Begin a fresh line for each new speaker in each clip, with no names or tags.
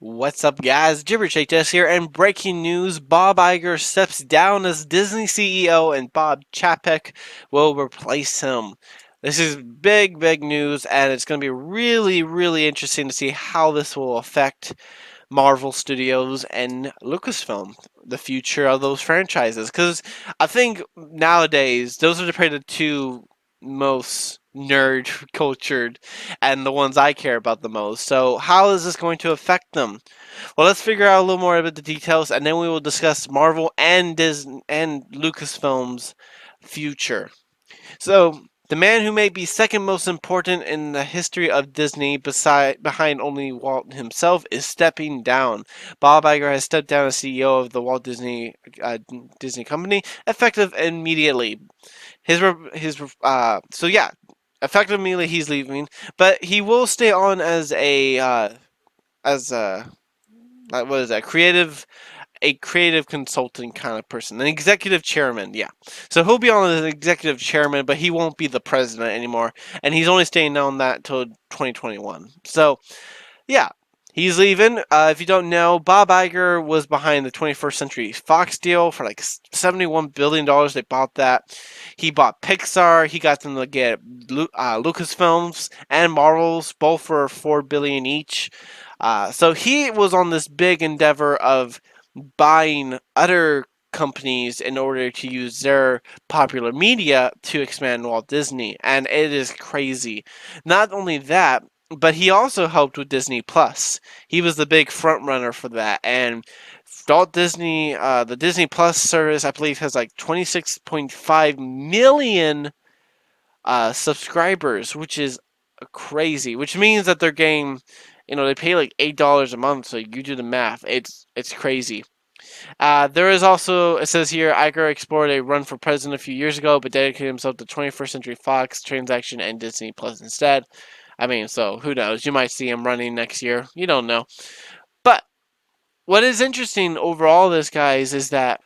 What's up, guys? GibberHHS here, and breaking news: Bob Iger steps down as Disney CEO, and Bob Chapek will replace him. This is big, big news, and it's going to be really, really interesting to see how this will affect Marvel Studios and Lucasfilm, the future of those franchises. Because I think nowadays those are probably the two most nerd cultured and the ones I care about the most. So how is this going to affect them? Well, let's figure out a little more about the details, and then we will discuss Marvel and Disney and Lucasfilm's future. So, the man who may be second most important in the history of Disney, behind only Walt himself, is stepping down. Bob Iger has stepped down as CEO of the Walt Disney Company, effective immediately. So yeah, effective immediately he's leaving, but he will stay on as a what is that, a creative consulting kind of person, an executive chairman. Yeah, so he'll be on as an executive chairman, but he won't be the president anymore, and he's only staying on that until 2021. So yeah, he's leaving. If you don't know, Bob Iger was behind the 21st Century Fox deal for like $71 billion. They bought that. He bought Pixar. He got them to get Lucasfilms and Marvels, both for $4 billion each. So he was on this big endeavor of buying other companies in order to use their popular media to expand Walt Disney, and it is crazy. Not only that, but he also helped with Disney Plus. He was the big front runner for that, and Walt Disney, the Disney Plus service, I believe, has like 26.5 million subscribers, which is crazy. Which means that they're getting, they pay like $8 a month. So you do the math. It's crazy. There is also, it says here, Iger explored a run for president a few years ago, but dedicated himself to 21st Century Fox transaction and Disney Plus instead. I mean, so who knows? You might see him running next year. You don't know. But what is interesting overall, this guys, is that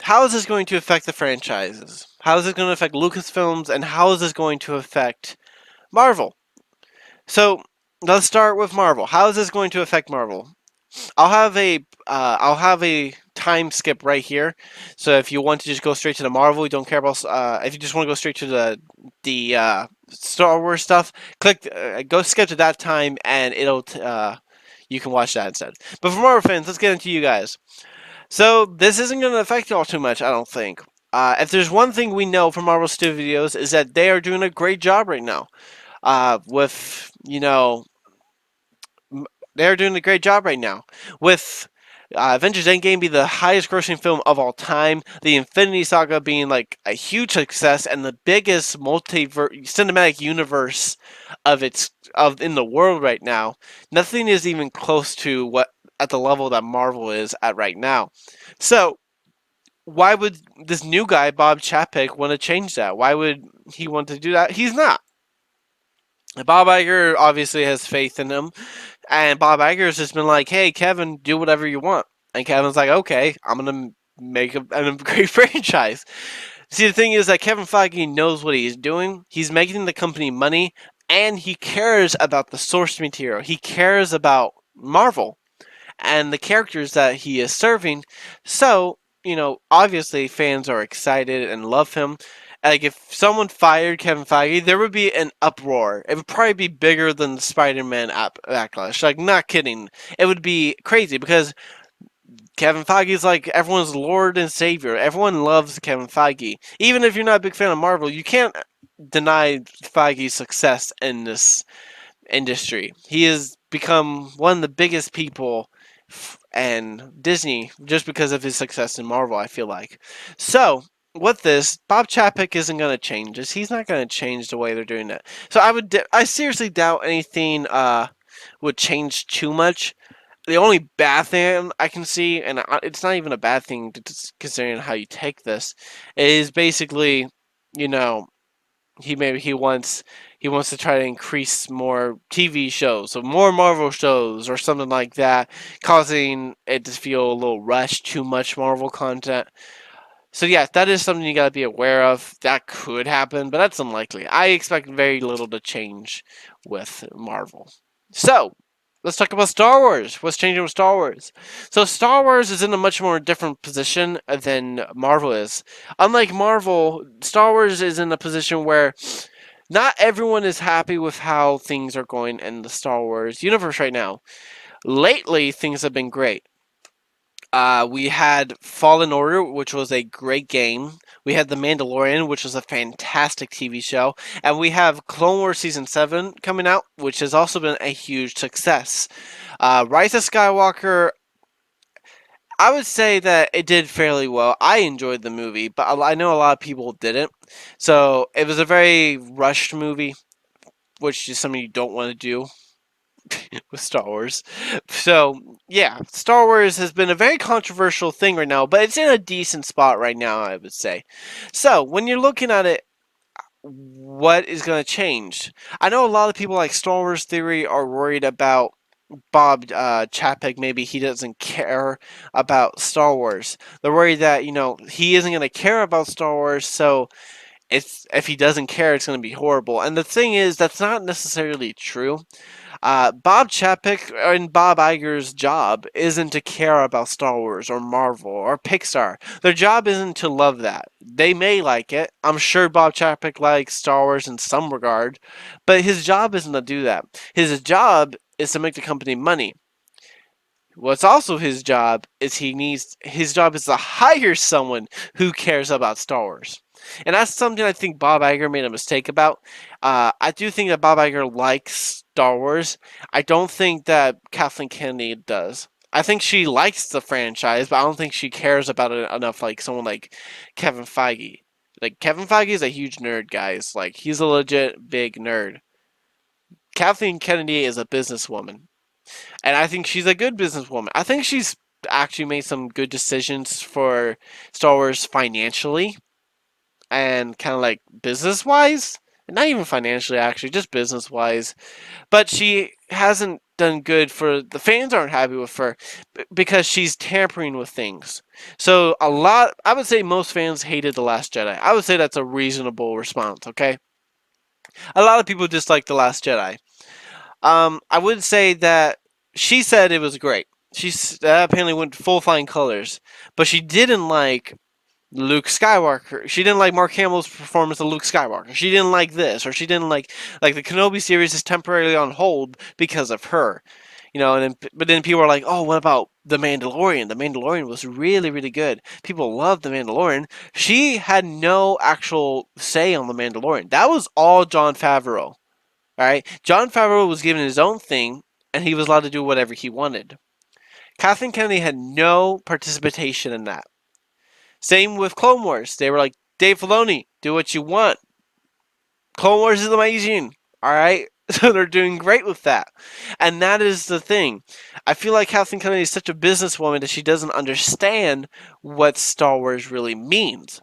how is this going to affect the franchises? How is it going to affect Lucasfilms, and how is this going to affect Marvel? So let's start with Marvel. How is this going to affect Marvel? I'll have a time skip right here. So if you want to just go straight to the Marvel, you don't care about. If you just want to go straight to the Star Wars stuff, go skip to that time, and you can watch that instead. But for Marvel fans, let's get into you guys. So this isn't going to affect y'all too much, I don't think. If there's one thing we know from Marvel Studios is that they are doing a great job right now. With they're doing a great job right now with Avengers Endgame being the highest grossing film of all time, the Infinity Saga being like a huge success and the biggest cinematic universe of in the world right now. Nothing is even close to what at the level that Marvel is at right now. So why would this new guy Bob Chapek want to change that? Why would he want to do that? He's not. Bob Iger obviously has faith in him, and Bob Iger's just been like, "Hey, Kevin, do whatever you want." And Kevin's like, "Okay, I'm gonna make a great franchise." See, the thing is that Kevin Feige knows what he's doing. He's making the company money, and he cares about the source material. He cares about Marvel and the characters that he is serving. So, obviously fans are excited and love him. Like, if someone fired Kevin Feige, there would be an uproar. It would probably be bigger than the Spider-Man backlash. Like, not kidding. It would be crazy because Kevin Feige is like everyone's lord and savior. Everyone loves Kevin Feige. Even if you're not a big fan of Marvel, you can't deny Feige's success in this industry. He has become one of the biggest people and Disney just because of his success in Marvel, I feel like. So, with this, Bob Chapek isn't going to change this. He's not going to change the way they're doing it. So I seriously doubt anything would change too much. The only bad thing I can see, and it's not even a bad thing considering how you take this, is basically, you know, he wants to try to increase more TV shows, so more Marvel shows or something like that, causing it to feel a little rushed, too much Marvel content. So yeah, that is something you got to be aware of. That could happen, but that's unlikely. I expect very little to change with Marvel. So let's talk about Star Wars. What's changing with Star Wars? So Star Wars is in a much more different position than Marvel is. Unlike Marvel, Star Wars is in a position where not everyone is happy with how things are going in the Star Wars universe right now. Lately, things have been great. We had Fallen Order, which was a great game. We had The Mandalorian, which was a fantastic TV show. And we have Clone Wars Season 7 coming out, which has also been a huge success. Rise of Skywalker, I would say that it did fairly well. I enjoyed the movie, but I know a lot of people didn't. So it was a very rushed movie, which is something you don't want to do with Star Wars. So, yeah, Star Wars has been a very controversial thing right now, but it's in a decent spot right now, I would say. So, when you're looking at it, what is going to change? I know a lot of people like Star Wars Theory are worried about Bob Chapek. Maybe he doesn't care about Star Wars. They're worried that, he isn't going to care about Star Wars, so if he doesn't care, it's going to be horrible. And the thing is, that's not necessarily true. Bob Chapek and Bob Iger's job isn't to care about Star Wars or Marvel or Pixar. Their job isn't to love that. They may like it. I'm sure Bob Chapek likes Star Wars in some regard, but his job isn't to do that. His job is to make the company money. What's also his job is to hire someone who cares about Star Wars. And that's something I think Bob Iger made a mistake about. I do think that Bob Iger likes Star Wars. I don't think that Kathleen Kennedy does. I think she likes the franchise, but I don't think she cares about it enough like someone like Kevin Feige. Like, Kevin Feige is a huge nerd, guys. Like, he's a legit big nerd. Kathleen Kennedy is a businesswoman. And I think she's a good businesswoman. I think she's actually made some good decisions for Star Wars financially and kind of like business wise. Not even financially, actually, just business wise. But she hasn't done good for the fans, aren't happy with her because she's tampering with things. So, I would say most fans hated The Last Jedi. I would say that's a reasonable response, okay? A lot of people dislike The Last Jedi. I would say that she said it was great. She apparently went full flying colors, but she didn't like Luke Skywalker. She didn't like Mark Hamill's performance of Luke Skywalker. She didn't like this, or she didn't like the Kenobi series is temporarily on hold because of her. But then people are like, oh, what about The Mandalorian? The Mandalorian was really, really good. People loved The Mandalorian. She had no actual say on The Mandalorian. That was all Jon Favreau. All right, Jon Favreau was given his own thing, and he was allowed to do whatever he wanted. Kathleen Kennedy had no participation in that. Same with Clone Wars. They were like, Dave Filoni, do what you want. Clone Wars is amazing. All right, so they're doing great with that, and that is the thing. I feel like Kathleen Kennedy is such a businesswoman that she doesn't understand what Star Wars really means,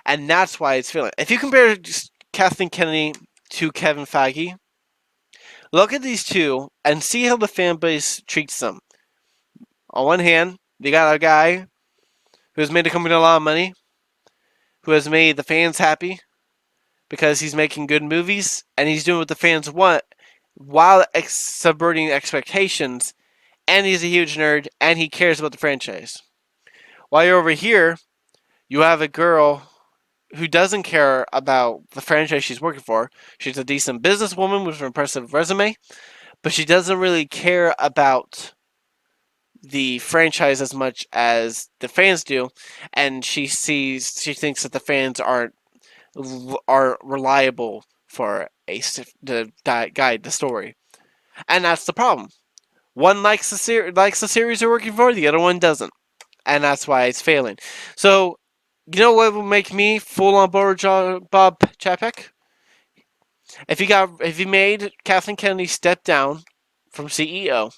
and that's why it's failing. If you compare Kathleen Kennedy to Kevin Feige, look at these two and see how the fan base treats them. On one hand, you got a guy who has made the company a lot of money, who has made the fans happy because he's making good movies and he's doing what the fans want while subverting expectations, and he's a huge nerd and he cares about the franchise. While you're over here, you have a girl who doesn't care about the franchise she's working for. She's a decent businesswoman with an impressive resume, but she doesn't really care about the franchise as much as the fans do, and she thinks that the fans are reliable for to guide the story, and that's the problem. One likes the series they're working for, the other one doesn't, and that's why it's failing. So, you know what will make me full on board Bob Chapek? If he made Kathleen Kennedy step down from CEO,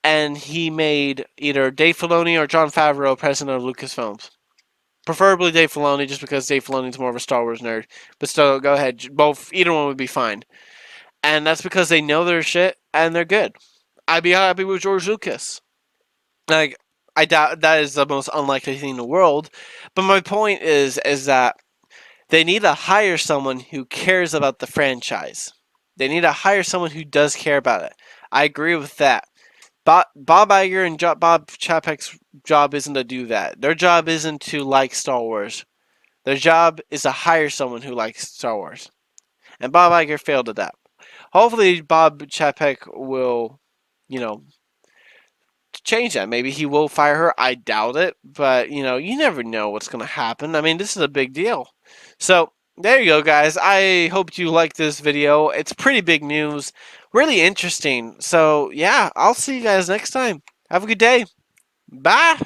and he made either Dave Filoni or Jon Favreau president of Lucasfilms. Preferably Dave Filoni, just because Dave Filoni's more of a Star Wars nerd. But still, go ahead. Either one would be fine. And that's because they know their shit and they're good. I'd be happy with George Lucas. Like, I doubt that is the most unlikely thing in the world. But my point is that they need to hire someone who cares about the franchise. They need to hire someone who does care about it. I agree with that. Bob Iger and Bob Chapek's job isn't to do that. Their job isn't to like Star Wars. Their job is to hire someone who likes Star Wars. And Bob Iger failed at that. Hopefully, Bob Chapek will, you know, change that. Maybe he will fire her. I doubt it, but you never know what's going to happen. I mean, this is a big deal. So there you go, guys. I hope you like this video. It's pretty big news, really interesting. So yeah, I'll see you guys next time. Have a good day. Bye.